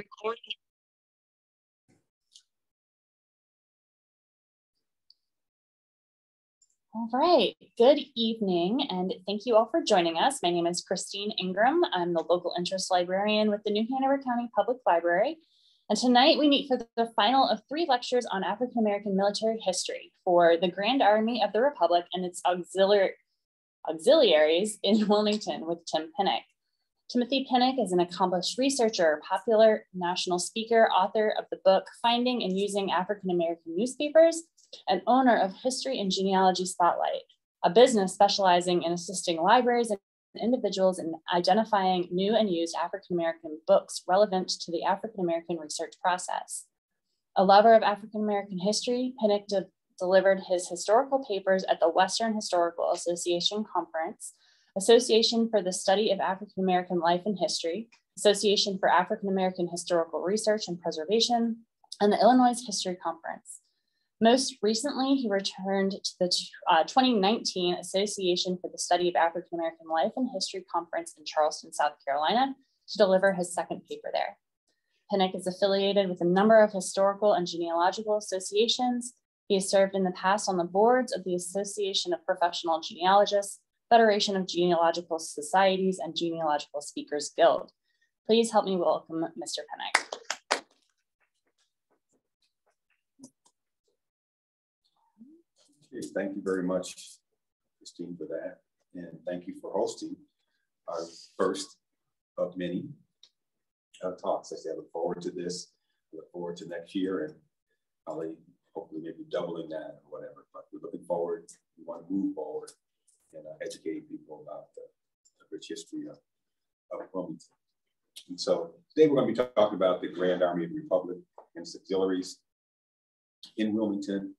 Recording. All right, good evening, and thank you all for joining us. My name is Christine Ingram. I'm the local interest librarian with the New Hanover County Public Library. And tonight we meet for the final of 3 lectures on African-American military history for the Grand Army of the Republic and its auxiliaries in Wilmington with Tim Pinnick. Timothy Pinnick is an accomplished researcher, popular national speaker, author of the book Finding and Using African-American Newspapers, and owner of History and Genealogy Spotlight, a business specializing in assisting libraries and individuals in identifying new and used African-American books relevant to the African-American research process. A lover of African-American history, Pinnick delivered his historical papers at the Western Historical Association Conference, Association for the Study of African-American Life and History, Association for African-American Historical Research and Preservation, and the Illinois History Conference. Most recently, he returned to the 2019 Association for the Study of African-American Life and History Conference in Charleston, South Carolina, to deliver his second paper there. Pinnick is affiliated with a number of historical and genealogical associations. He has served in the past on the boards of the Association of Professional Genealogists, Federation of Genealogical Societies, and Genealogical Speakers Guild. Please help me welcome Mr. Pinnick. Okay, thank you very much, Christine, for that. And thank you for hosting our first of many talks. I look forward to this. I look forward to next year and probably, hopefully maybe doubling that or whatever. But we're looking forward. We want to move forward and educate people about the rich history of Wilmington. And so today we're going to be talking about the Grand Army of the Republic and its auxiliaries in Wilmington.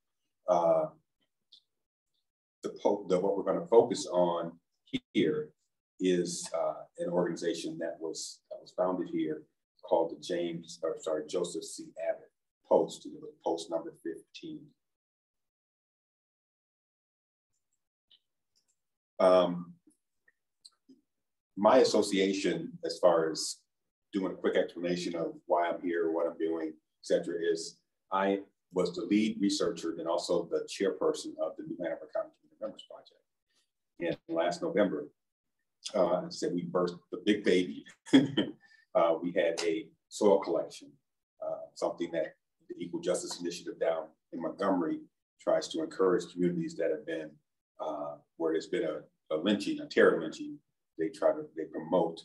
What we're going to focus on here is an organization that was founded here called the Joseph C. Abbott Post. It was post number 15. My association, as far as doing a quick explanation of why I'm here, what I'm doing, et cetera, is I was the lead researcher and also the chairperson of the New Hanover County Members Project. And last November, said we birthed the big baby. We had a soil collection, something that the Equal Justice Initiative down in Montgomery tries to encourage communities that have been, where there's been a lynching, a terror lynching. They promote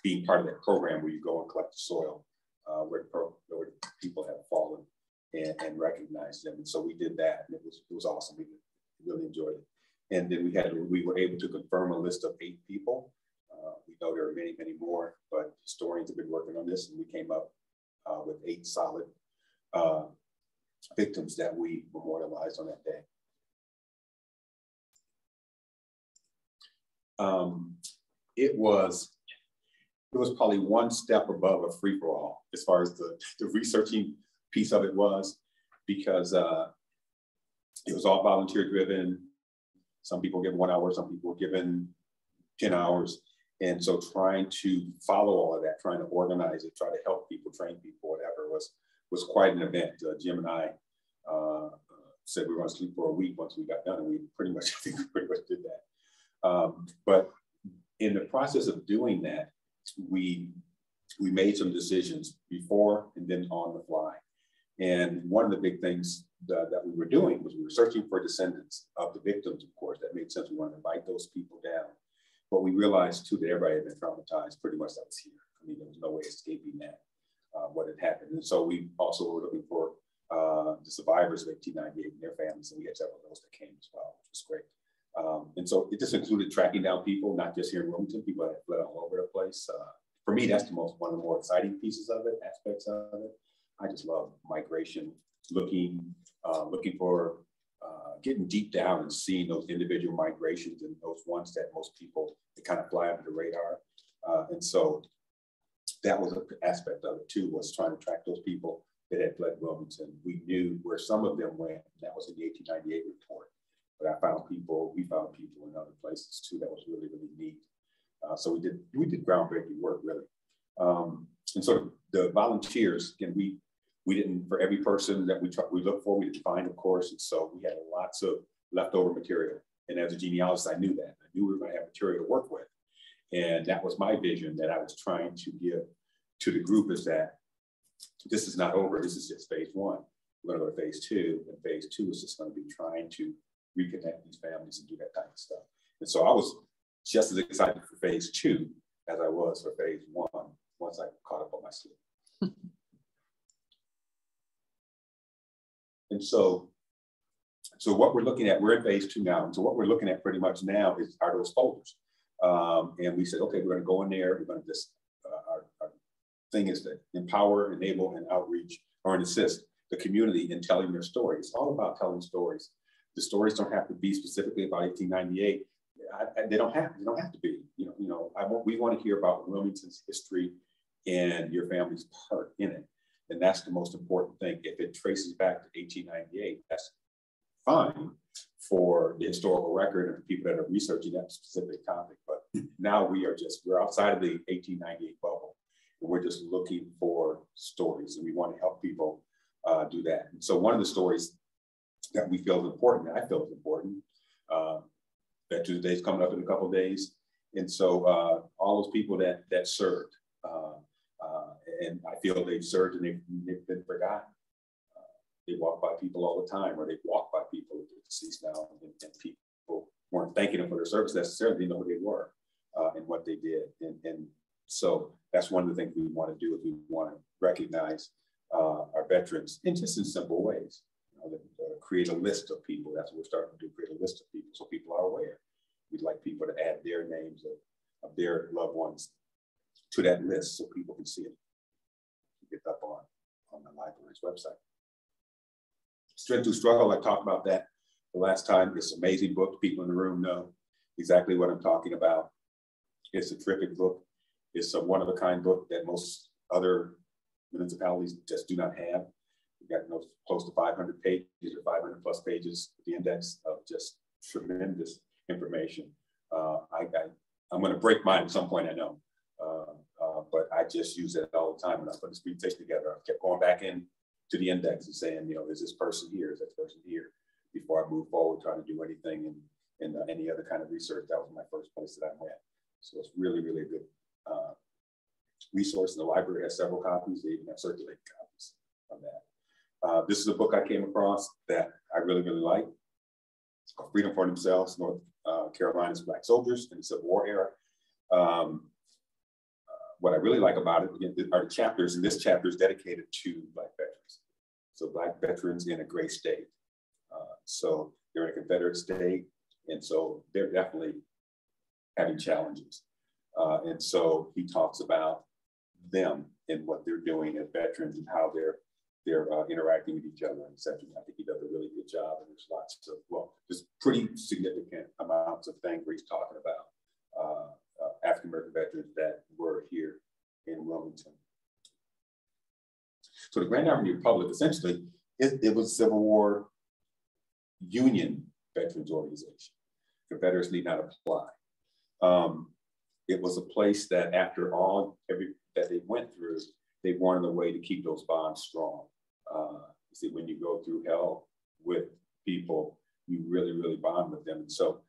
being part of that program where you go and collect the soil where people have fallen and recognize them. And so we did that, and it was awesome. We really enjoyed it. And then we were able to confirm a list of 8 people. We know there are many, many more, but historians have been working on this, and we came up with 8 solid victims that we memorialized on that day. It was probably one step above a free-for-all as far as the researching piece of it was, because it was all volunteer driven. Some people were given 1 hour, some people were given 10 hours. And so trying to follow all of that, trying to organize it, try to help people, train people, whatever, was quite an event. Jim and I said we were going to sleep for a week once we got done, and we pretty much did that. But in the process of doing that, we made some decisions before and then on the fly. And one of the big things that we were doing was we were searching for descendants of the victims, of course. That made sense. We wanted to invite those people down. But we realized too that everybody had been traumatized pretty much that was here. I mean, there was no way escaping that, what had happened. And so we also were looking for the survivors of 1898 and their families, and we had several of those that came as well, which was great. And so it just included tracking down people, not just here in Wilmington, people that fled all over the place. For me, that's one of the more exciting pieces of it, aspects of it. I just love migration, looking for, getting deep down and seeing those individual migrations and those ones that most people, they kind of fly under the radar. And so that was an aspect of it too, was trying to track those people that had fled Wilmington. We knew where some of them went, and that was in the 1898 report. But we found people in other places too. That was really, really neat. So we did groundbreaking work, really. And so the volunteers, again, we didn't, for every person that we looked for, we didn't find, of course. And so we had lots of leftover material. And as a genealogist, I knew that. I knew we were going to have material to work with. And that was my vision that I was trying to give to the group, is that this is not over. This is just phase one. We're going to go to phase two. And phase two is just going to be trying to reconnect these families and do that type of stuff. And so I was just as excited for phase two as I was for phase one once I caught up on my sleep. And so what we're looking at, we're in phase two now. And so what we're looking at pretty much now are those folders. And we said, okay, we're going to go in there. We're going to just, our thing is to empower, enable, and outreach or assist the community in telling their story. It's all about telling stories. The stories don't have to be specifically about 1898. They don't have to be. We want to hear about Wilmington's history and your family's part in it. And that's the most important thing. If it traces back to 1898, that's fine for the historical record and the people that are researching that specific topic. But now we're outside of the 1898 bubble, and we're just looking for stories, and we want to help people do that. And so one of the stories that we feel is important, and I feel is important, Veterans Day is coming up in a couple of days. And so all those people that served, and I feel they've served and they've been forgotten. They walk by people all the time, or they walk by people who are deceased now, and people weren't thanking them for their service necessarily. They know who they were and what they did. And so that's one of the things we want to do, is we want to recognize our veterans in simple ways. Create a list of people. That's what we're starting to do, create a list of people so people are aware. We'd like people to add their names of their loved ones to that list so people can see it. Get up on the library's website. Strength Through Struggle, I talked about that the last time. It's an amazing book. People in the room know exactly what I'm talking about. It's a terrific book. It's a one-of-a-kind book that most other municipalities just do not have. We've got close to 500 pages or 500 plus pages, the index of just tremendous information. I'm going to break mine at some point, I know. But I just use it all the time when I put this presentation together. I kept going back in to the index and saying, is this person here? Is that person here? Before I move forward, trying to do anything in any other kind of research. That was my first place that I went. So it's really, really a good resource. And the library has several copies. They even have circulating copies of that. This is a book I came across that I really, really like. It's called Freedom for Themselves, North Carolina's Black Soldiers in the Civil War Era. What I really like about it are the chapters, and this chapter is dedicated to Black veterans. So Black veterans in a gray state. So they're in a Confederate state, and so they're definitely having challenges. And so he talks about them and what they're doing as veterans and how they're interacting with each other, et cetera. I think he does a really good job, and there's lots of, there's pretty significant amounts of things where he's talking about African-American veterans that were here in Wilmington. So the Grand Army Republic, essentially, it was a Civil War Union veterans organization. Confederates need not apply. It was a place that after that they went through, they wanted a way to keep those bonds strong. You see, when you go through hell with people, you really, really bond with them. And so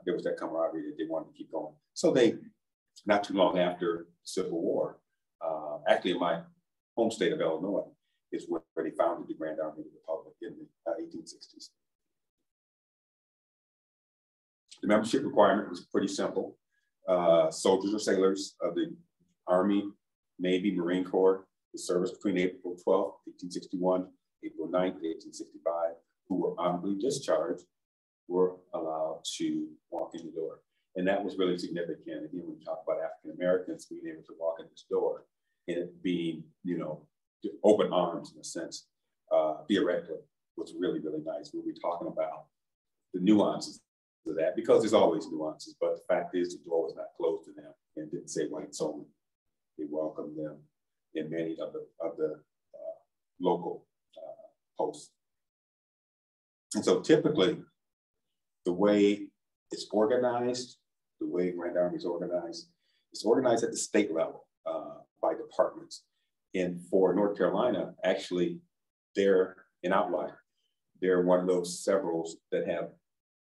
there was that camaraderie that they wanted to keep going. So they, not too long after Civil War, actually in my home state of Illinois, is where they founded the Grand Army Republic in the 1860s. The membership requirement was pretty simple. Soldiers or sailors of the Army, Navy, Marine Corps, the service between April 12th, 1861, April 9th, 1865, who were honorably discharged, were allowed to walk in the door. And that was really significant. Again, when we talk about African Americans being able to walk in this door and it being, open arms in a sense, theoretically, was really, really nice. We'll be talking about the nuances of that, because there's always nuances, but the fact is the door was not closed to them and didn't say whites only. They welcomed them in many of the local posts. And so typically, the way it's organized, the way Grand Army is organized, it's organized at the state level by departments. And for North Carolina, actually, they're an outlier. They're one of those several that have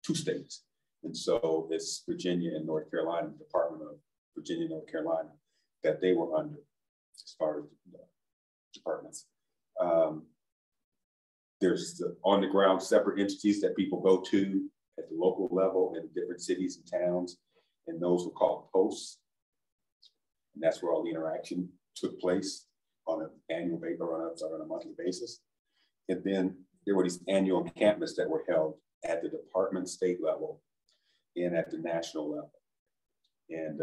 2 states. And so it's Virginia and North Carolina, Department of Virginia, North Carolina, that they were under as far as the departments. There's the on the ground separate entities that people go to at the local level in different cities and towns. And those were called posts. And that's where all the interaction took place on an annual basis or on a monthly basis. And then there were these annual encampments that were held at the department state level and at the national level. And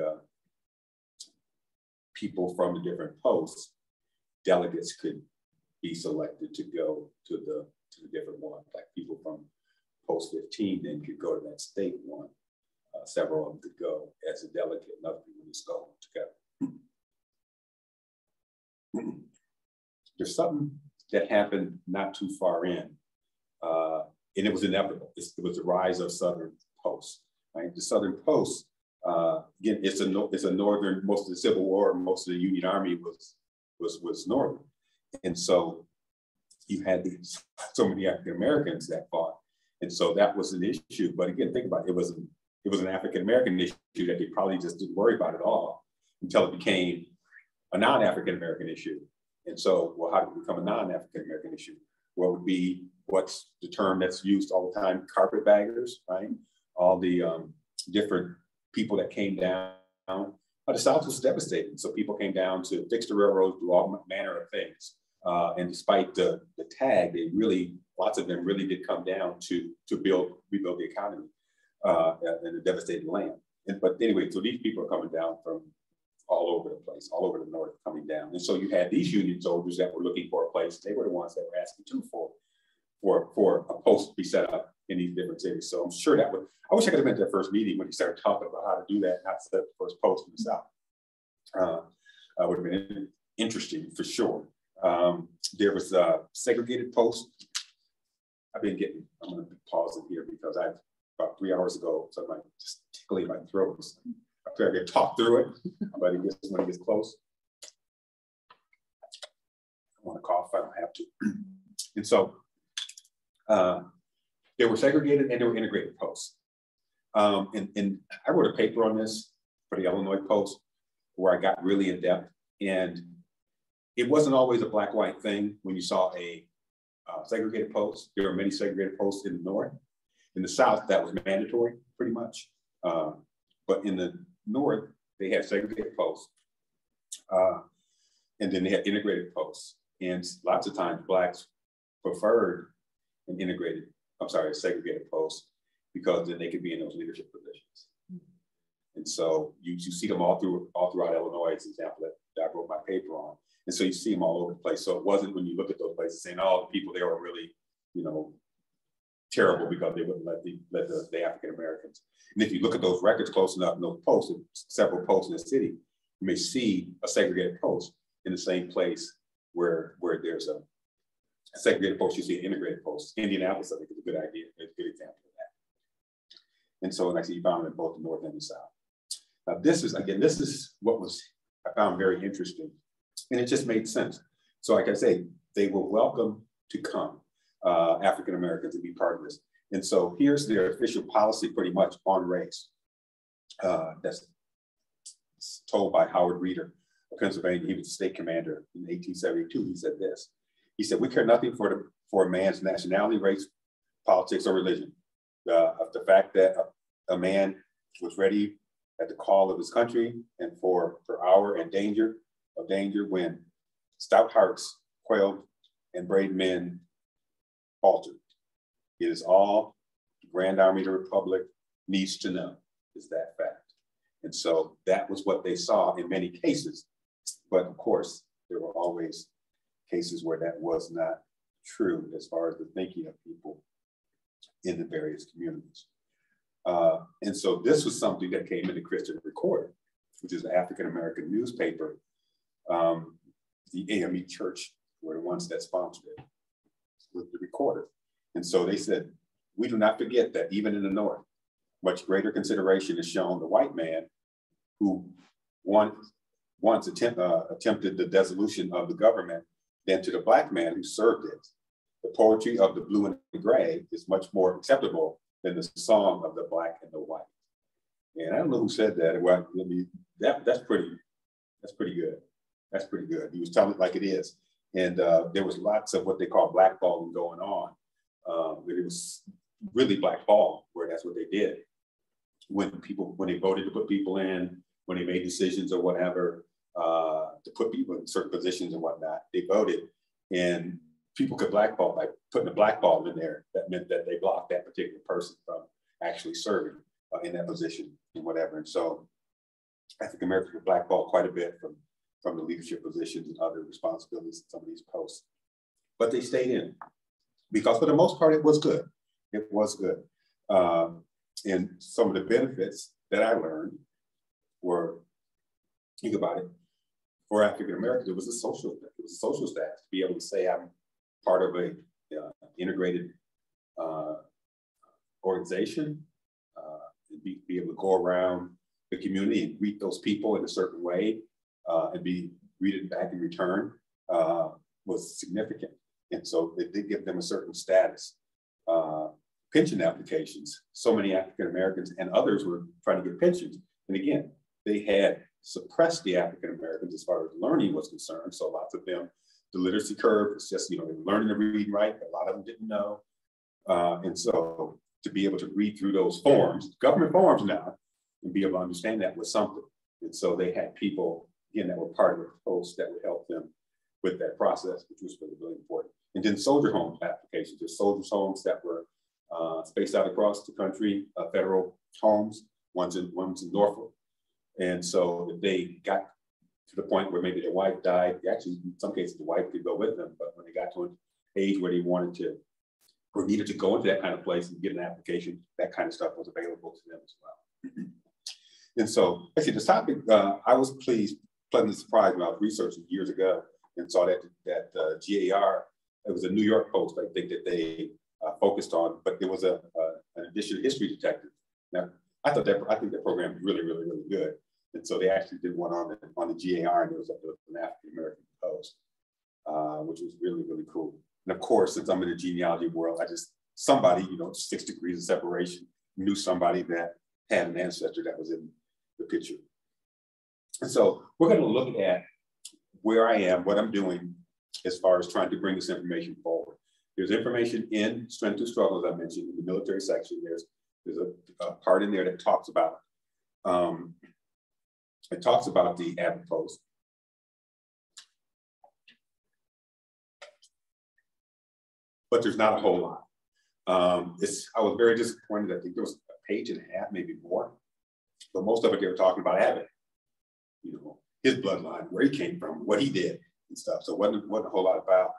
people from the different posts, delegates could be selected to go to the different ones. Like people from post 15 then could go to that state one. Several of them could go as a delegate, and other people just go together. There's something that happened not too far in, and it was inevitable. It was the rise of Southern Post. Right? The Southern Post, again, it's a northern. Most of the Civil War, most of the Union Army was northern, and so you had so many African Americans that fought, and so that was an issue. But again, think about it. It was an African American issue that they probably just didn't worry about at all until it became a non-African American issue. And so, well, how did it become a non-African American issue? What would be what's the term that's used all the time? Carpetbaggers, right? All the different people that came down. The South was devastated. So people came down to fix the railroads, do all manner of things. And despite the tag, lots of them really did come down to rebuild the economy in a devastated land. But anyway, so these people are coming down from all over the place, all over the north coming down. And so you had these Union soldiers that were looking for a place. They were the ones that were asking too for a post to be set up in these different cities. So I'm sure I wish I could have been to that first meeting when he started talking about how to do that, how to set up the first post in the South. Would have been interesting for sure. There was a segregated post. I'm going to be pausing here because about 3 hours ago, something just tickling my throat. I feel like I can talk through it, but when it gets close. I want to cough, I don't have to. And so they were segregated and they were integrated posts. And I wrote a paper on this for the Illinois Post where I got really in depth. And it wasn't always a black-white thing when you saw a segregated post. There were many segregated posts in the North. In the South, that was mandatory, pretty much. But in the North, they had segregated posts. And then they had integrated posts. And lots of times, Blacks preferred an segregated post because then they could be in those leadership positions. And so you see them all throughout Illinois, as an example that I wrote my paper on. And so you see them all over the place. So it wasn't when you look at those places saying, oh, the people there were really, terrible because they wouldn't let the African Americans. And if you look at those records close enough, and those posts, several posts in the city, you may see a segregated post in the same place where there's a segregated post, you see an integrated post. Indianapolis, I think, is a good idea, a good example of that. And so, like I said, you found them in both the North and the South. Now, this is what I found very interesting, and it just made sense. So, like I say, they were welcome to come, African Americans, to be part of this. And so here's their official policy pretty much on race. That's told by Howard Reeder of Pennsylvania. He was the state commander in 1872. He said this. He said, "We care nothing for a man's nationality, race, politics, or religion. The fact that a man was ready at the call of his country and for hour and danger when stout hearts quailed and brave men faltered. It is all the Grand Army of the Republic needs to know, is that fact." And so that was what they saw in many cases. But of course, there were always cases where that was not true as far as the thinking of people in the various communities. And so this was something that came in the Christian Recorder, which is an African-American newspaper. The AME Church were the ones that sponsored it with the Recorder. And so they said, "We do not forget that even in the North, much greater consideration is shown the white man who once attempted the dissolution of the government than to the Black man who served it. The poetry of the blue and the gray is much more acceptable than the song of the Black and the white. And I don't know who said that. Well, I mean, that's pretty good. That's pretty good. He was telling it like it is. And there was lots of what they call blackballing going on. But it was really blackball, where that's what they did. When they voted to put people in, when they made decisions or whatever, to put people in certain positions and whatnot, they voted. And people could blackball by putting a blackball in there. That meant that they blocked that particular person from actually serving in that position and whatever. And so African Americans were blackballed quite a bit from the leadership positions and other responsibilities in some of these posts. But they stayed in, because for the most part, it was good. It was good. And some of the benefits that I learned were, think about it, for African Americans, it was a social status to be able to say I'm part of a integrated organization, and be able to go around the community and greet those people in a certain way, and be greeted back in return, was significant. And so it did give them a certain status. Pension applications, so many African Americans and others were trying to get pensions. And again, they had suppressed the African Americans as far as learning was concerned. So lots of them, the literacy curve was just, they were learning to read and write, but a lot of them didn't know. And so to be able to read through those forms, government forms now, and be able to understand that was something. And so they had people, again, that were part of the post that would help them with that process, which was really, really important. And then soldier home applications. There's soldiers' homes that were spaced out across the country, federal homes, one's in Norfolk. And so if they got to the point where maybe their wife died, actually in some cases the wife could go with them, but when they got to an age where they wanted to or needed to go into that kind of place and get an application, that kind of stuff was available to them as well. And so actually this topic, I was pleasantly surprised when I was researching years ago and saw that GAR, it was a New York Post, I think, that they focused on, but there was an edition of History Detective. Now, I think that program was really, really, really good. And so they actually did one on the GAR, and it was an African-American Post, which was really, really cool. And of course, since I'm in the genealogy world, somebody, 6 degrees of separation, knew somebody that had an ancestor that was in the picture. And so we're going to look at where I am, what I'm doing as far as trying to bring this information forward. There's information in Strength to Struggle, as I mentioned, in the military section. There's a part in there that talks about the Abbott Post. But there's not a whole lot. I was very disappointed. I think there was a page and a half, maybe more. But most of it, they were talking about Abbott, his bloodline, where he came from, what he did and stuff. So it wasn't a whole lot about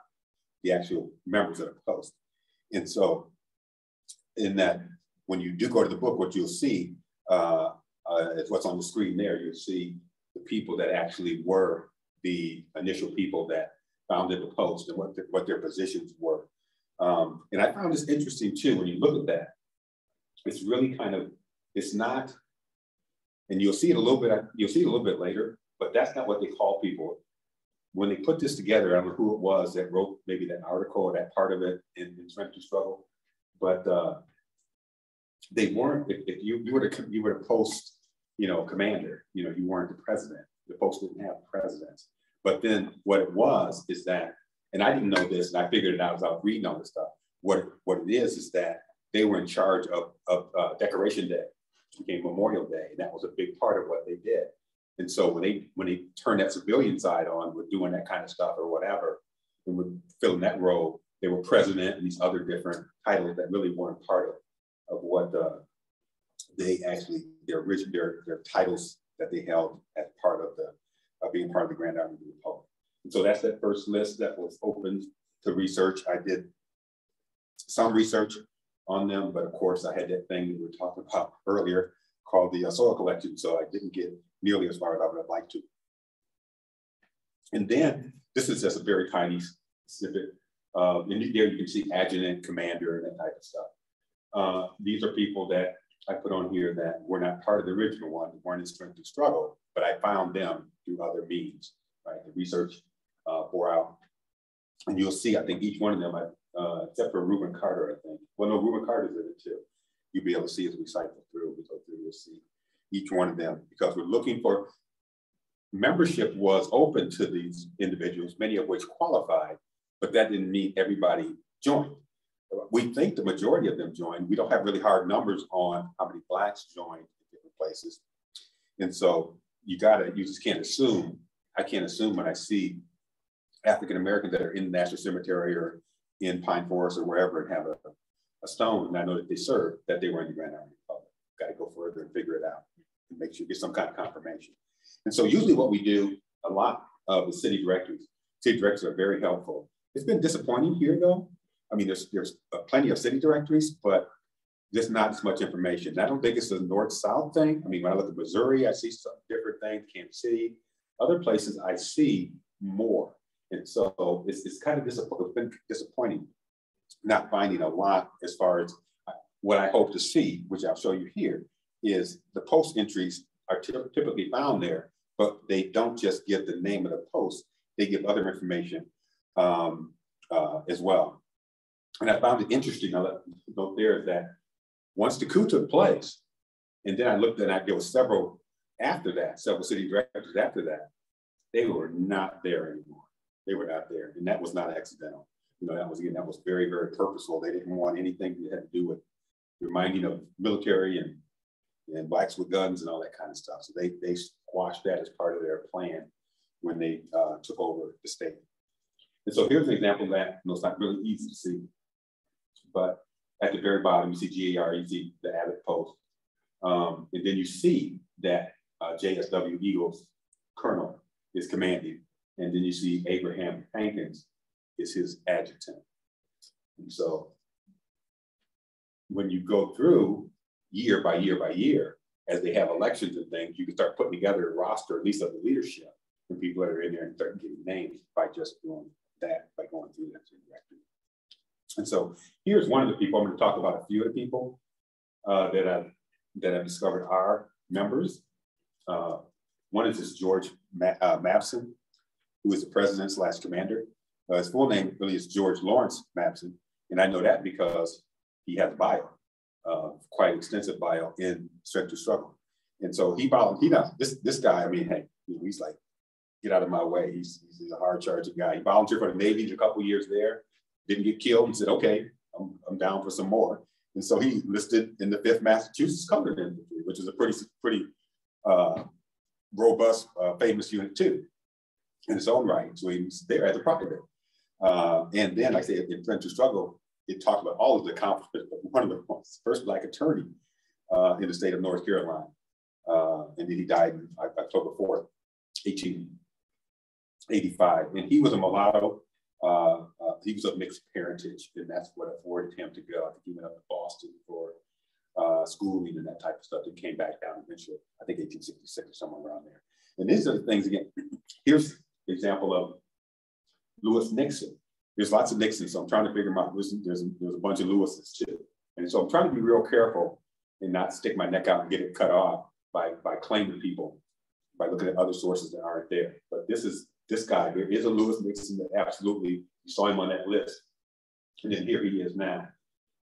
the actual members of the Post. And so in that, when you do go to the book, what you'll see is what's on the screen there. You'll see the people that actually were the initial people that founded the Post and what their positions were. And I found this interesting too, when you look at that, it's really it's not, and you'll see it a little bit later, but that's not what they call people. When they put this together, I don't know who it was that wrote maybe that article or that part of it in Strength to Struggle, but they weren't, if you were to post, commander, you weren't the president. The Post didn't have presidents. But then what it was is that, and I didn't know this, and I figured it out as I was reading all this stuff. What it is that they were in charge of Decoration Day, which became Memorial Day, and that was a big part of what they did. And so when they turned that civilian side on with doing that kind of stuff or whatever, and were filling that role, they were president and these other different titles that really weren't part of what they actually, their titles that they held as part of being part of the Grand Army of the Republic. And so that's that first list that was open to research. I did some research on them, but of course I had that thing that we were talking about earlier called the soil collection, so I didn't get nearly as far as I would have liked to. And then this is just a very tiny snippet. And there you can see adjutant, commander, and that type of stuff. These are people that I put on here that were not part of the original one, weren't in Strength to Struggle, but I found them through other means, right? The research bore out. And you'll see, I think each one of them, except for Reuben Carter, I think. Well, no, Reuben Carter's in it too. You'll be able to see as we cycle through, you'll see each one of them, because we're looking for, membership was open to these individuals, many of which qualified, but that didn't mean everybody joined. We think the majority of them joined. We don't have really hard numbers on how many Blacks joined in different places. And so you just can't assume, I can't assume when I see African-Americans that are in the National Cemetery or in Pine Forest or wherever and have a stone, and I know that they served, that they were in the Grand Army Republic. Got to go further and figure it out and make sure, get some kind of confirmation. And so usually what we do, a lot of the city directors are very helpful. It's been disappointing here though. I mean, there's plenty of city directories, but just not as much information. And I don't think it's a north-south thing. I mean, when I look at Missouri, I see some different things, Kansas City. Other places I see more. And so it's kind of disappointing not finding a lot as far as what I hope to see, which I'll show you here, is the post entries are typically found there, but they don't just give the name of the post, they give other information as well. And I found it interesting, I'll note there, is that once the coup took place, and then I looked at, there were several after that, several city directors after that, they were not there anymore. They were not there, and that was not accidental. You know, that was very, very purposeful. They didn't want anything that had to do with reminding of military and Blacks with guns and all that kind of stuff. So they squashed that as part of their plan when they took over the state. And so here's an example of that. You know, it's not really easy to see, but at the very bottom, you see GAR, you see the Abbott Post. And then you see that JSW Eagles colonel is commanding. And then you see Abraham Hankins is his adjutant. And so when you go through year by year by year, as they have elections and things, you can start putting together a roster, at least of the leadership, and people that are in there and start getting names by just doing that, by going through that directory. And so here's one of the people. I'm going to talk about a few of the people that I've discovered are members. One is this George Mabson, who is the president/commander. His full name really is George Lawrence Mabson. And I know that because he has a bio, quite extensive bio in Strength to Struggle. And so he volunteered, this guy, I mean, hey, he's like, get out of my way. He's a hard charging guy. He volunteered for the Navy a couple of years there, didn't get killed, and said, okay, I'm down for some more. And so he enlisted in the 5th Massachusetts Colored Infantry, which is a pretty robust, famous unit too, in its own right. So he was there as a private. And then, like I said, in Strength to Struggle, it talked about all of the accomplishments, but one of the first Black attorney in the state of North Carolina. And then he died on October 4th, 1885. And he was a mulatto. He was of mixed parentage, and that's what afforded him to go. I think he went up to Boston for schooling and that type of stuff, and came back down eventually, I think 1866 or somewhere around there. And these are the things, again, here's the example of Lewis Nixon. There's lots of Nixons, so I'm trying to figure them out. There's a bunch of Lewises too. And so I'm trying to be real careful and not stick my neck out and get it cut off by claiming people, by looking at other sources that aren't there. But this guy, there is a Lewis Nixon that absolutely, you saw him on that list. And then here he is now.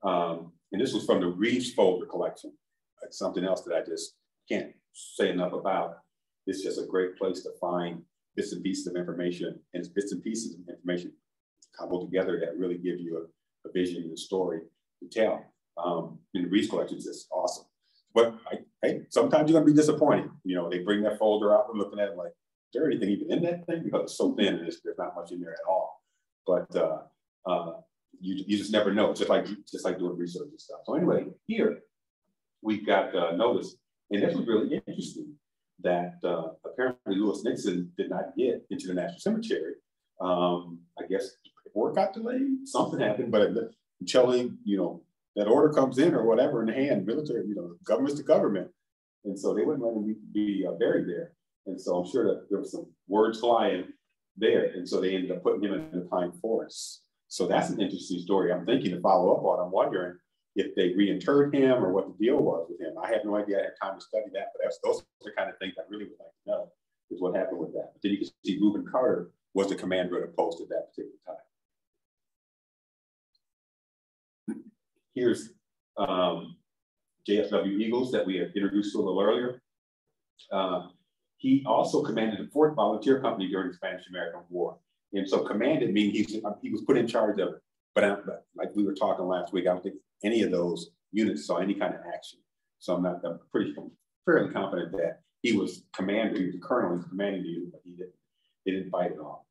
And this was from the Reeves folder collection. It's something else that I just can't say enough about. It's just a great place to find bits and pieces of information, and it's bits and pieces of information cobbled together that really give you a vision and a story to tell. In the Reeves collection, it's just awesome. But hey, sometimes you're gonna be disappointed. You know, they bring that folder out and looking at it like, is there anything even in that thing? Because it's so thin and there's not much in there at all. But you just never know, just like doing research and stuff. So anyway, here we've got notice, and this was really interesting that apparently Lewis Nixon did not get into the National Cemetery. I guess paperwork got delayed, something happened, but until that order comes in or whatever in the hand, military, government's the government. And so they wouldn't let him be buried there. And so I'm sure that there was some words flying there. And so they ended up putting him in the pine forest. So that's an interesting story. I'm thinking to follow up on. I'm wondering, if they reinterred him or what the deal was with him. I have no idea. I had time to study that, but those are the kind of things I really would like to know, is what happened with that. But then you can see Reuben Carter was the commander of the post at that particular time. Here's JSW Eagles that we had introduced to a little earlier. He also commanded the 4th Volunteer Company during the Spanish-American War. And so commanded means he was put in charge of it. But like we were talking last week, I don't think any of those units saw any kind of action. So I'm fairly confident that he was commander, he was a colonel, he was commanding the unit, but he didn't fight it off.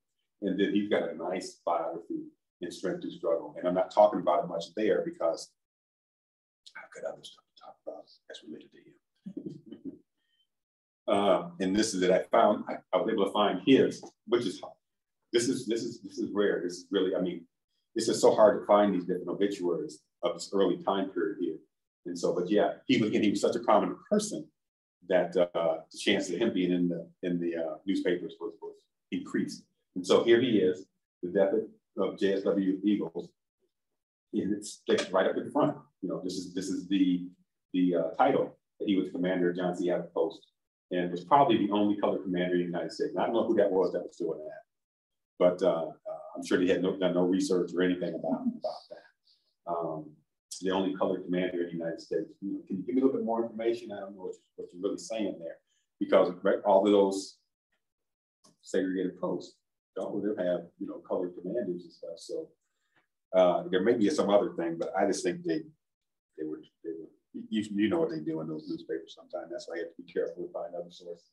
And then he's got a nice biography in Strength to Struggle. And I'm not talking about it much there because I've got other stuff to talk about that's related to him. And this is it. I was able to find his, which is this is rare. This is really, I mean, this is so hard to find these different obituaries of this early time period here. And so, but yeah, he was such a prominent person that the chances of him being in the newspapers was increased. And so here he is, the death of JSW Eagles, and it's right up in front. You know, this is the title that he was commander of John C. Abbott Post, and was probably the only colored commander in the United States. And I don't know who that was doing that, but I'm sure he had done no research or anything about that. The only colored commander in the United States. You know, can you give me a little bit more information? I don't know what you're really saying there, because all of those segregated posts, they'll have, you know, colored commanders and stuff. So there may be some other thing, but I just think they were you know what they do in those newspapers sometimes. That's why you have to be careful to find other sources.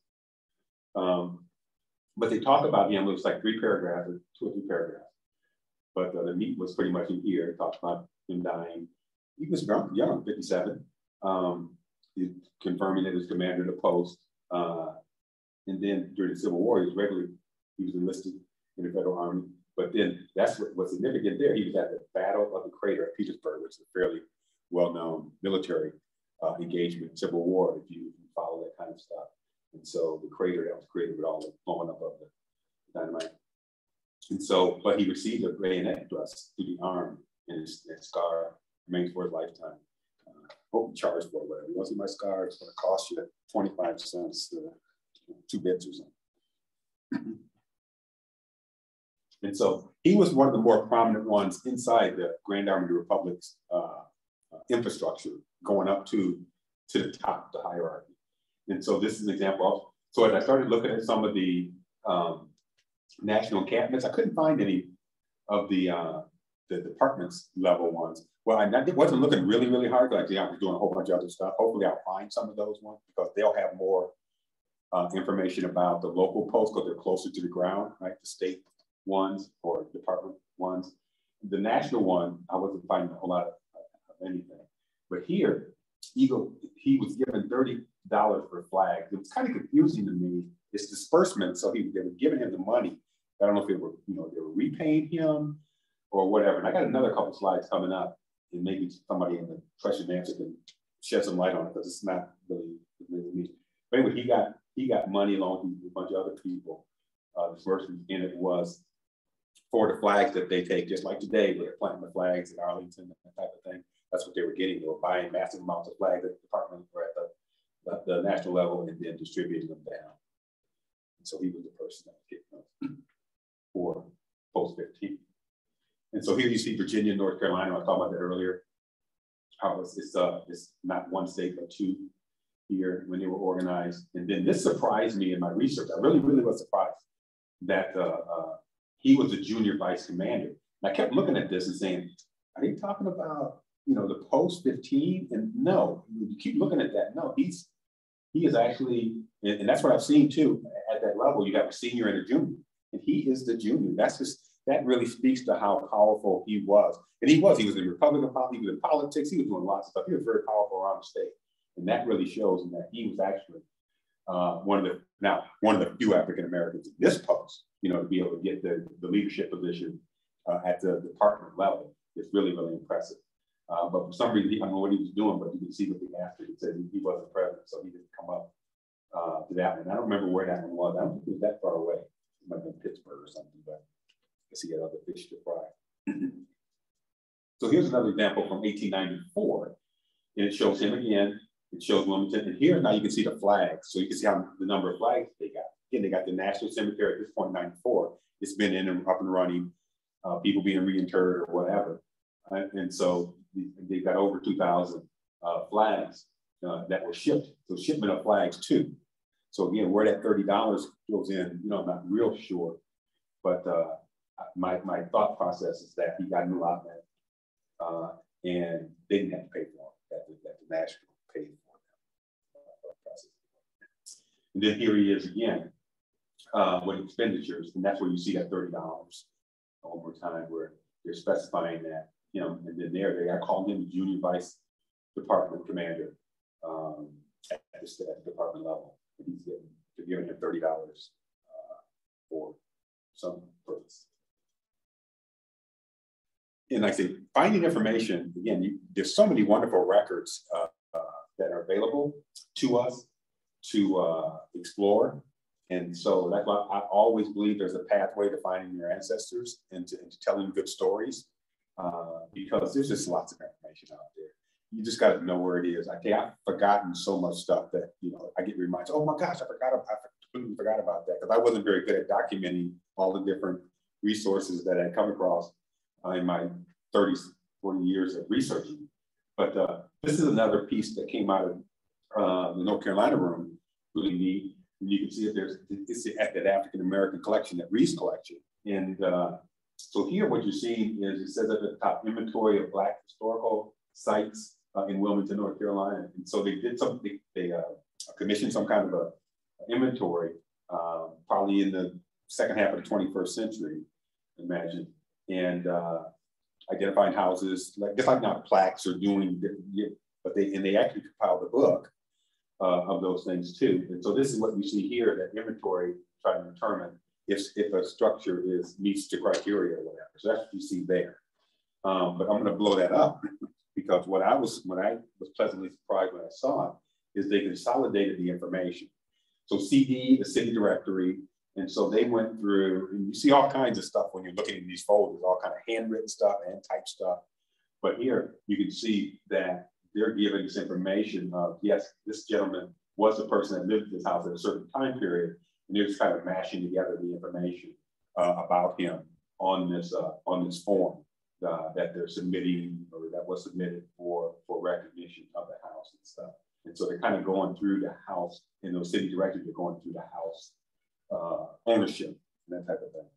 But they talk about him, it looks like 3 paragraphs, or 2 or 3 paragraphs. But the meat was pretty much in here. It talks about him dying. He was young, 57. He's confirming that he was commander of the post. And then during the Civil War, he was enlisted in the Federal Army. But then that's what's significant there. He was at the Battle of the Crater at Petersburg, which is a fairly well-known military engagement, Civil War, if you follow that kind of stuff. And so the crater that was created with all the blowing up of the dynamite. And so, but he received a bayonet thrust through the arm, and that scar remains for his lifetime. Hope he charged for it, whatever. You want to see my scar? It's going to cost you 25 cents, 2 bits or something. And so he was one of the more prominent ones inside the Grand Army of the Republic's infrastructure, going up to the top of the hierarchy. And so this is an example of, so as I started looking at some of the national encampments, I couldn't find any of the departments level ones. Well, I wasn't looking really, really hard, because I was doing a whole bunch of other stuff. Hopefully I'll find some of those ones, because they'll have more information about the local posts, because they're closer to the ground, right? The state ones or department ones. The national one, I wasn't finding a whole lot of anything. But here, he was given $30 for flags. It was kind of confusing to me. It's disbursement, so they were giving him the money. I don't know if they were repaying him or whatever. And I got another couple slides coming up, and maybe somebody in the question and answer can shed some light on it, because it's not really me. But anyway, he got money along with a bunch of other people. Disbursement, and it was for the flags that they take, just like today, where they're planting the flags in Arlington, that type of thing. That's what they were getting. They were buying massive amounts of flags at the department or at the national level, and then distributing them down. And so he was the person that was getting them for Post 15. And so here you see Virginia, North Carolina. I was talking about that earlier. How it's not one state, but 2 here when they were organized. And then this surprised me in my research. I really, really was surprised that he was a junior vice commander. And I kept looking at this and saying, are they talking about, the Post 15? And no, you keep looking at that. No, he is actually, and that's what I've seen too, at that level, you have a senior and a junior, and he is the junior. That really speaks to how powerful he was. And he was in Republican politics, he was in politics, he was doing lots of stuff. He was very powerful around the state. And that really shows that he was actually one of the few African-Americans in this post, to be able to get the leadership position at the department level. It's really, really impressive. But for some reason, I don't know what he was doing, but you can see what the asterisk it said he wasn't president, so he didn't come up to that one. I don't remember where that one was. I don't think it was that far away. It might have been Pittsburgh or something, but I guess he had other fish to fry. So here's another example from 1894. And it shows him again. It shows Wilmington. And here now you can see the flags. So you can see how the number of flags they got. Again, they got the National Cemetery at this point, 94. It's been in and up and running, people being reinterred or whatever. And so they got over 2,000 flags that were shipped. So shipment of flags too. So again, where that $30 goes in, you know, I'm not real sure. But my thought process is that he got an allotment and they didn't have to pay for it, that the national paid for them. And then here he is again with expenditures, and that's where you see that $30 one more time, where they're specifying that him, and then there they are calling him the junior vice department commander at the department level. And they're giving him $30 for some purpose. And like I say, finding information, again, there's so many wonderful records that are available to us to explore. And so that's why I always believe there's a pathway to finding your ancestors and to telling good stories, because there's just lots of information out there. You just got to know where it is. I've forgotten so much stuff that, you know, I get reminded, oh my gosh, I completely forgot about that, because I wasn't very good at documenting all the different resources that I come across in my 30, 40 years of researching. But this is another piece that came out of the North Carolina room, really neat. And you can see that it's at that African American collection, that Reese collection. And so here what you're seeing is, it says at the top, inventory of Black historical sites in Wilmington, North Carolina. And so they did something, they commissioned some kind of a inventory, probably in the second half of the 21st century, imagine. And identifying houses, just like not plaques or doing different, but they actually compiled a book of those things too. And so this is what you see here, that inventory trying to determine if a structure meets the criteria or whatever. So that's what you see there. But I'm going to blow that up, because what I was pleasantly surprised when I saw it is they consolidated the information. So CD, the city directory, and so they went through, and you see all kinds of stuff when you're looking at these folders, all kind of handwritten stuff and typed stuff. But here you can see that they're giving this information of, yes, this gentleman was the person that lived in this house at a certain time period, and they're just kind of mashing together the information about him on this form that they're submitting, or that was submitted for recognition of the house and stuff. And so they're kind of going through the house, in those city directories, they're going through the house ownership and that type of thing.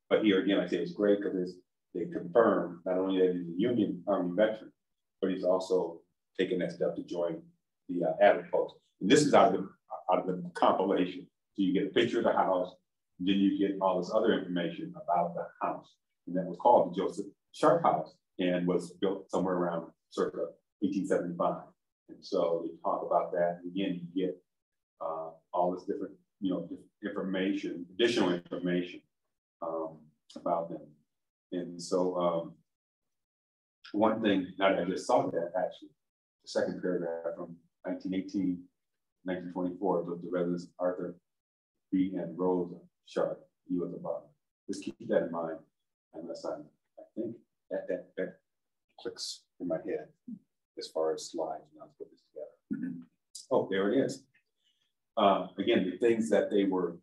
But here again, I say it's great because they confirm not only that he's a Union Army veteran, but he's also taking that step to join the Abbott Post. And this is out of the compilation. So you get a picture of the house, and then you get all this other information about the house. And that was called the Joseph Sharp House, and was built somewhere around circa 1875. And so they talk about that. And again, you get all this different, information, additional information about them. And so one thing, now that I just saw that, actually, the second paragraph from 1918, 1924, the residence of Arthur B. and Rosa Sharp, he was a butler. Just keep that in mind, unless I think that clicks in my head as far as slides, and I'll put this together. Oh, there it is. Again, the things that they were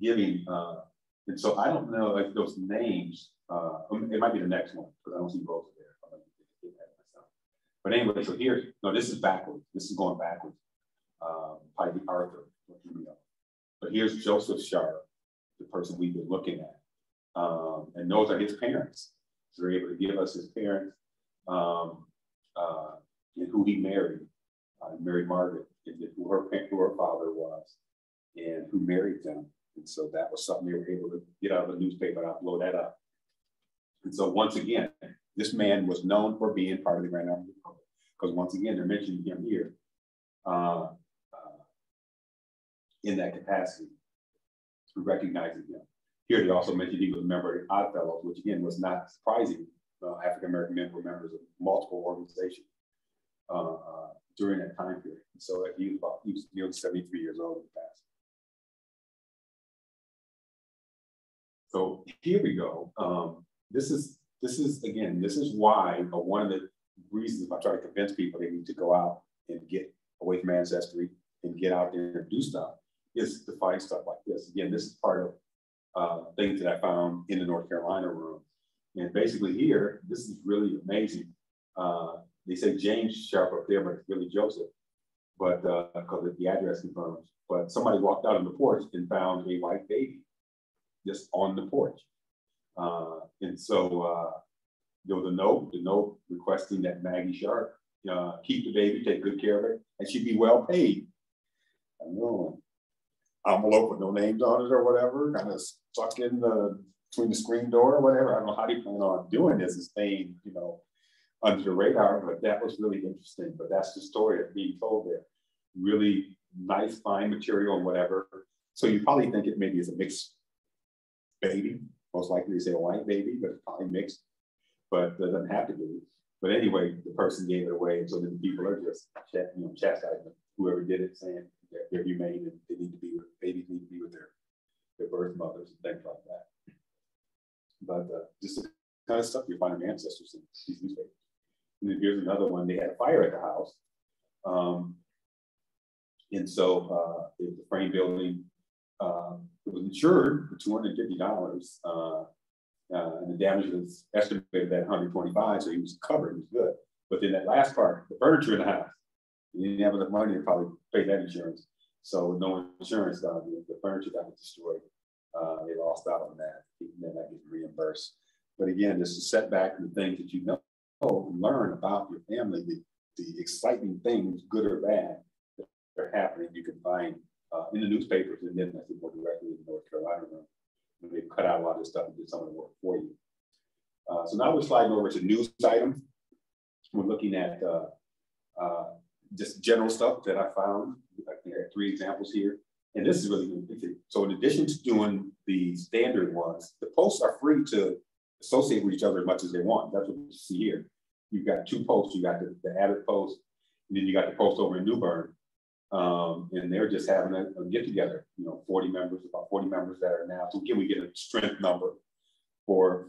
giving, and so I don't know if those names, it might be the next one, because I don't see Rosa there. But anyway, so here, no, this is backwards. This is going backwards. Probably Arthur, but here's Joseph Sharp, the person we've been looking at. And those are his parents. So they're able to give us his parents and who he married. Married Margaret, and who her father was, and who married them. And so that was something they were able to get out of the newspaper, and I'll blow that up. And so once again, this man was known for being part of the Grand Army Republic, because once again, they're mentioning him here in that capacity, recognizing him. Here they also mentioned he was a member of the Odd Fellows, which again was not surprising. African-American men were members of multiple organizations during that time period. And so he was nearly 73 years old in the past. So here we go. This is this is why, or one of the reasons I try to convince people they need to go out and get away from Ancestry and get out there and do stuff, is to find stuff like this. Again, this is part of things that I found in the North Carolina room. And basically here, this is really amazing. They say James Sharp up there, but it's really Joseph, but because the address confirms. But somebody walked out on the porch and found a white baby just on the porch. And so there was a note requesting that Maggie Sharp keep the baby, take good care of it, and she'd be well paid. I know, envelope with no names on it or whatever, kind of stuck in between the screen door or whatever. I don't know how they plan on doing this and staying, under the radar, but that was really interesting. But that's the story that's being told there. Really nice, fine material and whatever. So you probably think it maybe is a mixed baby. Most likely they say a white baby, but it's probably mixed. But it doesn't have to be. But anyway, the person gave it away, and so then people are just chastising whoever did it, saying they're humane and they need to be with babies, need to be with their birth mothers and things like that. But just the kind of stuff you find in Ancestors in these newspapers. And then here's another one. They had a fire at the house, and so it was a frame building. It was insured for $250. And the damage was estimated at $125, so he was covered, he was good. But then that last part, the furniture in the house, he didn't have enough money to probably pay that insurance. So with no insurance, the furniture that was destroyed, they lost out on that. And then that gets reimbursed. But again, this is setback and the things that you know and learn about your family, the exciting things, good or bad, that are happening, you can find in the newspapers, and then I think more directly in the North Carolina room. They cut out a lot of stuff and did some of the work for you. So now we're sliding over to news items. We're looking at just general stuff that I found. I think I have 3 examples here. And this is really good. So in addition to doing the standard ones, the posts are free to associate with each other as much as they want. That's what you see here. You've got 2 posts. You got the Abbott post, and then you got the post over in New Bern. And they're just having a get together, 40 members, about 40 members that are now. So again, we get a strength number for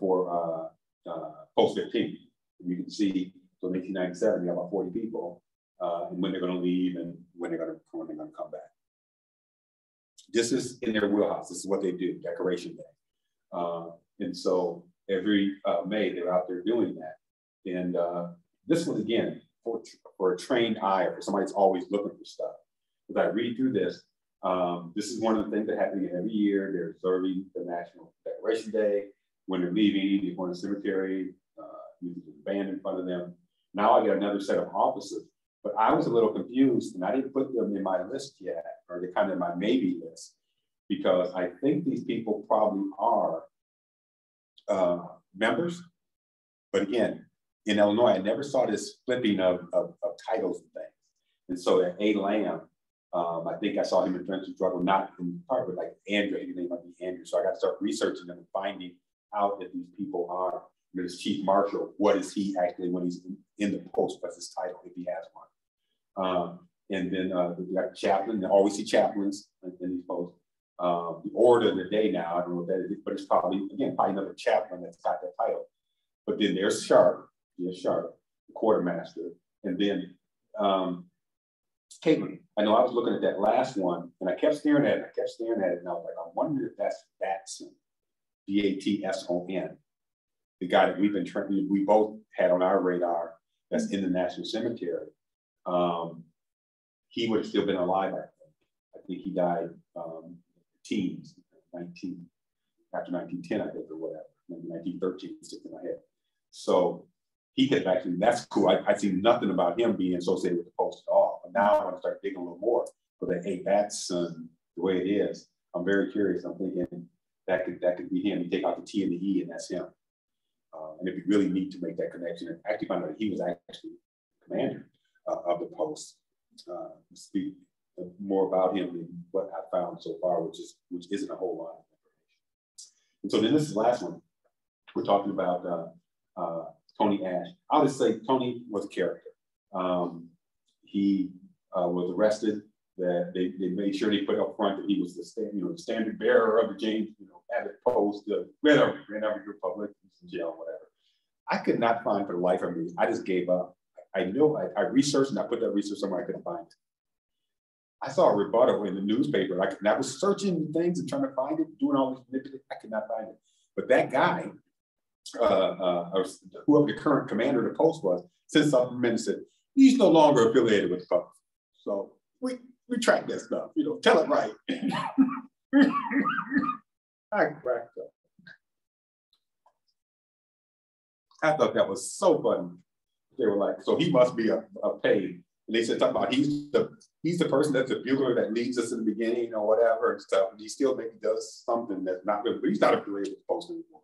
post 15. And you can see, so in 1897, you have about 40 people, and when they're going to leave and when they're going to come back. This is in their wheelhouse. This is what they do, Decoration Day. And so every May, they're out there doing that. And this was, again, for a trained eye, or for somebody that's always looking for stuff. As I read through this, this is one of the things that happen every year. They're observing the National Decoration Day. When they're leaving, they're going to the cemetery, usually there's a band in front of them. Now I get another set of officers, but I was a little confused and I didn't put them in my list yet, or they're kind of in my maybe list, because I think these people probably are members. But again, in Illinois, I never saw this flipping of titles and things. And so at A. Lamb, I think I saw him in Friends of Struggle, not in part, but like Andrew, his name might be Andrew. So I got to start researching them and finding out that these people are, there's Chief Marshal, what is he actually when he's in the post, what's his title, if he has one. And then we got chaplain, always see chaplains in these posts. The order of the day now, I don't know what that is, but it's probably another chaplain that's got that title. But then there's Sharp, the quartermaster, and then Caitlin. I know I was looking at that last one and I kept staring at it. And I was like, I wonder if that's Batson, Batson, the guy that we've been training, we both had on our radar that's in the National Cemetery. He would have still been alive, I think. I think he died teens, after 1910, I think, or whatever, maybe 1913, sticks in my head. So he could have actually, that's cool. I see nothing about him being associated with the post at all. But now I want to start digging a little more for the A. Batson, the way it is. I'm very curious. I'm thinking that could be him. You take out the T and the E, and that's him. And it'd be really neat to make that connection. And actually find out that he was actually commander of the post. Speak more about him than what I found so far, which isn't a whole lot of information. And so then this is the last one. We're talking about Tony Ash. I'll just say Tony was a character. He was arrested. That they made sure they put up front that he was the standard bearer of the James Abbott Post, the Red Republic, jail, whatever. I could not find for the life of me. I just gave up. I knew I researched and I put that research somewhere I couldn't find it. I saw a rebuttal in the newspaper. And I was searching things and trying to find it, doing all this manipulation. I could not find it. But that guy, whoever the current commander of the Post was, said something and said, he's no longer affiliated with the Post. So we track that stuff, you know, tell it right. I cracked up. I thought that was so funny. They were like, so he must be a paid. And they said something about he's the person that's the bugler that leads us in the beginning or whatever and stuff. And he still maybe does something that's not really, but he's not affiliated with the Post anymore.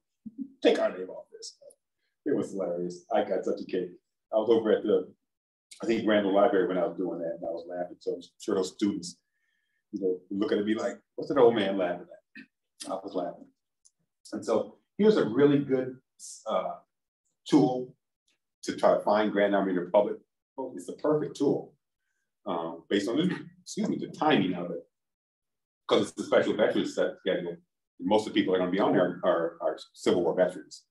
Take our name off this. It was hilarious. I got such a kick. I was over at I think Randall Library when I was doing that, and I was laughing. So I'm sure those students, you know, looking at me like, what's that old man laughing at? I was laughing. And so here's a really good tool to try to find Grand Army Republic. It's the perfect tool based on the timing of it, because it's a special veterans schedule. Most of the people that are going to be on there are Civil War veterans.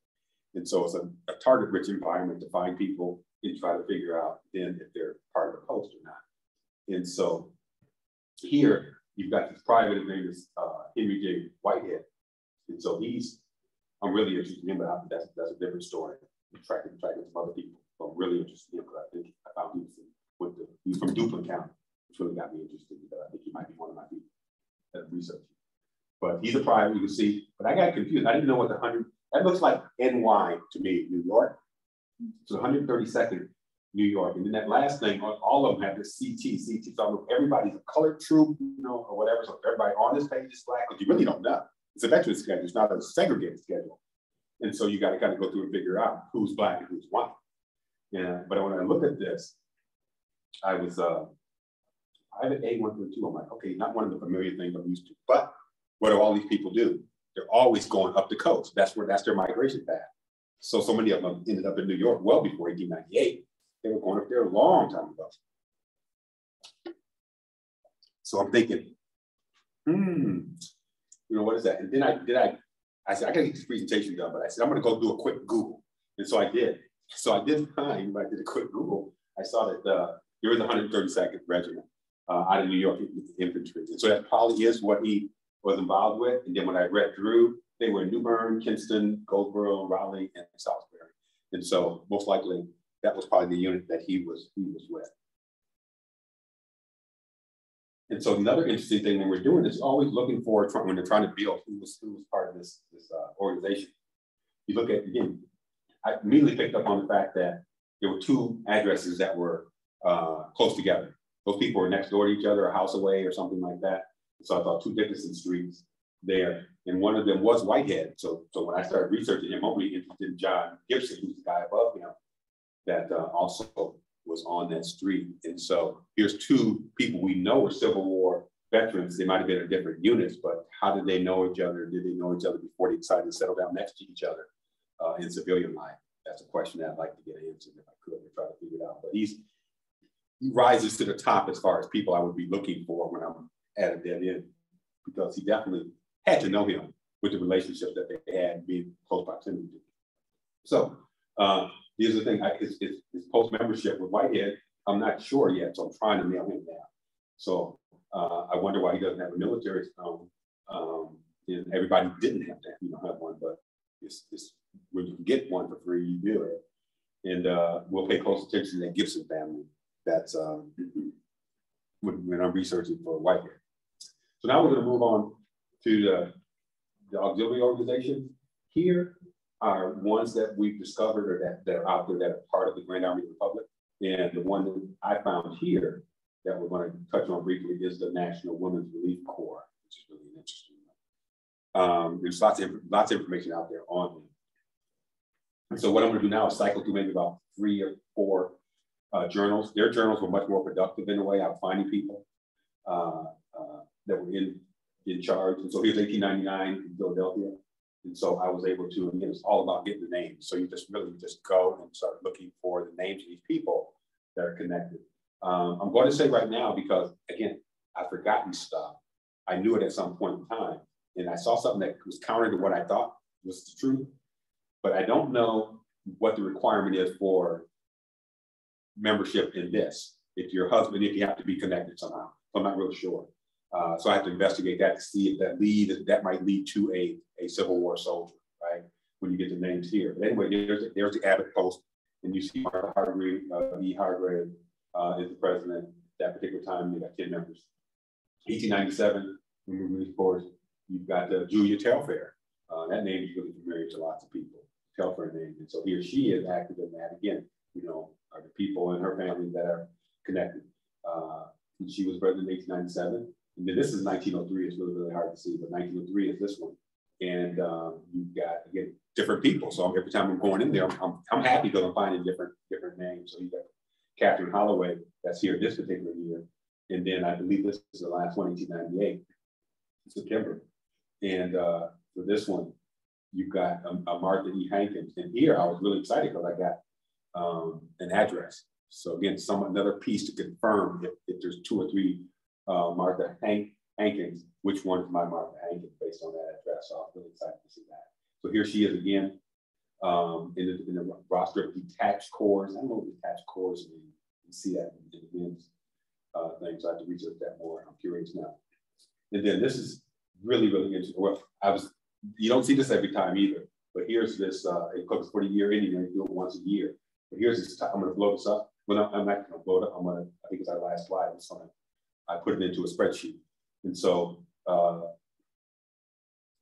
And so it's a target-rich environment to find people and try to figure out then if they're part of the Post or not. And so here you've got this private, his name is Henry J. Whitehead. And so I'm really interested in him, but that's a different story. I'm tracking some other people. So I'm really interested in him because I found he's from Duplin County, which really got me interested because I think he might be one of my people that I'm researching. But he's a private, you can see, but I got confused. I didn't know what that looks like NY to me, New York. So 132nd, New York. And then that last thing, all of them have this CT. So everybody's a colored troop, you know, or whatever. So everybody on this page is black, but you really don't know. It's a veteran schedule. It's not a segregated schedule. And so you got to kind of go through and figure out who's black and who's white. Yeah, but when I look at this, I have an A1 through 2. I'm like, okay, not one of the familiar things I'm used to, but what do all these people do? They're always going up the coast. That's their migration path. So many of them ended up in New York well before 1898. They were going up there a long time ago. So I'm thinking, you know, what is that? And then I said, I gotta get this presentation done, but I said, I'm gonna go do a quick Google. And so I did. So I did find, when I did a quick Google, I saw that there was the 132nd Regiment out of New York infantry. And so that probably is what he was involved with. And then when I read through, they were in New Bern, Kinston, Goldsboro, Raleigh, and Salisbury. And so most likely that was probably the unit that he was with. And so another interesting thing when we're doing this, always looking for, when they're trying to build who was part of this organization. You look at, again, I immediately picked up on the fact that there were 2 addresses that were close together. Those people were next door to each other, a house away or something like that. So I thought 2 Dickinson streets there. And one of them was Whitehead. So when I started researching him, I'm really interested in John Gibson, who's the guy above him, that also was on that street. And so here's 2 people we know were Civil War veterans. They might have been in different units, but how did they know each other? Did they know each other before they decided to settle down next to each other in civilian life? That's a question that I'd like to get answered if I could and try to figure it out. But he rises to the top as far as people I would be looking for when I'm at a dead end, because he definitely had to know him with the relationships that they had, being close proximity. So here's the thing, his Post membership with Whitehead, I'm not sure yet, so I'm trying to nail him down. So I wonder why he doesn't have a military stone. And everybody didn't have to have one, but it's when you can get one for free, you do it. And we'll pay close attention to that Gibson family. That's when I'm researching for Whitehead. So now we're going to move on to the auxiliary organization. Here are ones that we've discovered or that are out there that are part of the Grand Army Republic. And the one that I found here that we're going to touch on briefly is the National Women's Relief Corps, which is really interesting. There's lots of information out there on them. And so what I'm going to do now is cycle through maybe about 3 or 4 journals. Their journals were much more productive in a way. I'm finding people that were in charge. And so here's 1899 in Philadelphia. And so I was able to, again, it's all about getting the names. So you just really just go and start looking for the names of these people that are connected. I'm going to say right now, because again, I've forgotten stuff. I knew it at some point in time. And I saw something that was counter to what I thought was the truth. But I don't know what the requirement is for membership in this. If your husband, if you have to be connected somehow. So I'm not really sure. So I have to investigate that to see if that might lead to a Civil War soldier, right? When you get the names here. But anyway, there's the Abbott Post, and you see Martha Hargrave, E. Hargrave is the president at that particular time. You got 10 members. 1897, when we move forward, you've got Julia Telfair. That name is really familiar to lots of people. Telfair name, and so here she is active in that. Again, you know, are the people in her family that are connected. And she was president in 1897. And then this is 1903. It's really, really hard to see, but 1903 is this one. And you've got, again, different people. So every time I'm going in there, I'm happy because I'm finding different names. So you got Catherine Holloway, that's here this particular year. And then I believe this is the last one, 1898, September. And for this one, you've got Martha E. Hankins. And here I was really excited because I got an address. So again, another piece to confirm if there's 2 or 3 Martha Hankins, which one is my Martha Hankins based on that address. So I was really excited to see that. So here she is again in the roster of detached corps. I don't know what detached corps mean. You see that in the men's thing. So I have to research that more. I'm curious now. And then this is really, really interesting. Well, you don't see this every time either, but here's this, it cooks for the year anyway, you do it once a year. But here's this, I'm gonna blow this up. Well, I'm not gonna blow it up, I think it's our last slide. I put it into a spreadsheet. And so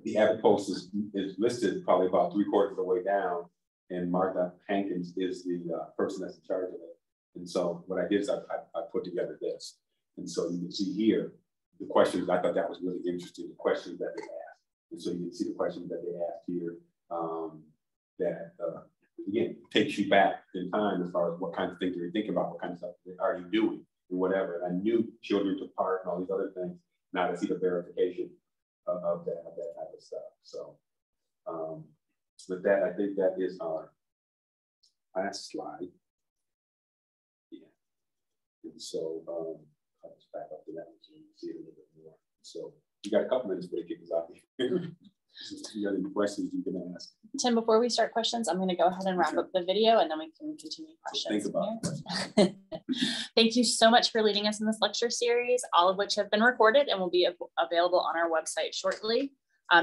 the Abbott Post is listed probably about 3/4 of the way down, and Martha Hankins is the person that's in charge of it. And so what I did is I put together this. And so you can see here, the questions, I thought that was really interesting, the questions that they asked. And so you can see the questions that they asked here that, again, takes you back in time as far as what kinds of things you're thinking about, what kind of stuff are you doing, and whatever. And I knew children took part and all these other things. Now to see the verification of that type of stuff. So with that, I think that is our last slide. Yeah. And so I'll just back up to that so you can see it a little bit more. So you got a couple minutes for the kick us out here. If you got any questions you can ask. Tim, before we start questions, I'm going to go ahead and wrap up the video and then we can continue questions. So think about it. Thank you so much for leading us in this lecture series, all of which have been recorded and will be available on our website shortly.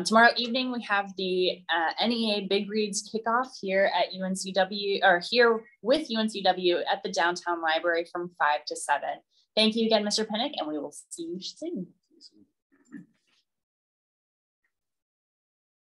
Tomorrow evening, we have the NEA Big Reads kickoff here at UNCW, or here with UNCW at the Downtown Library from 5 to 7. Thank you again, Mr. Pinnick, and we will see you soon.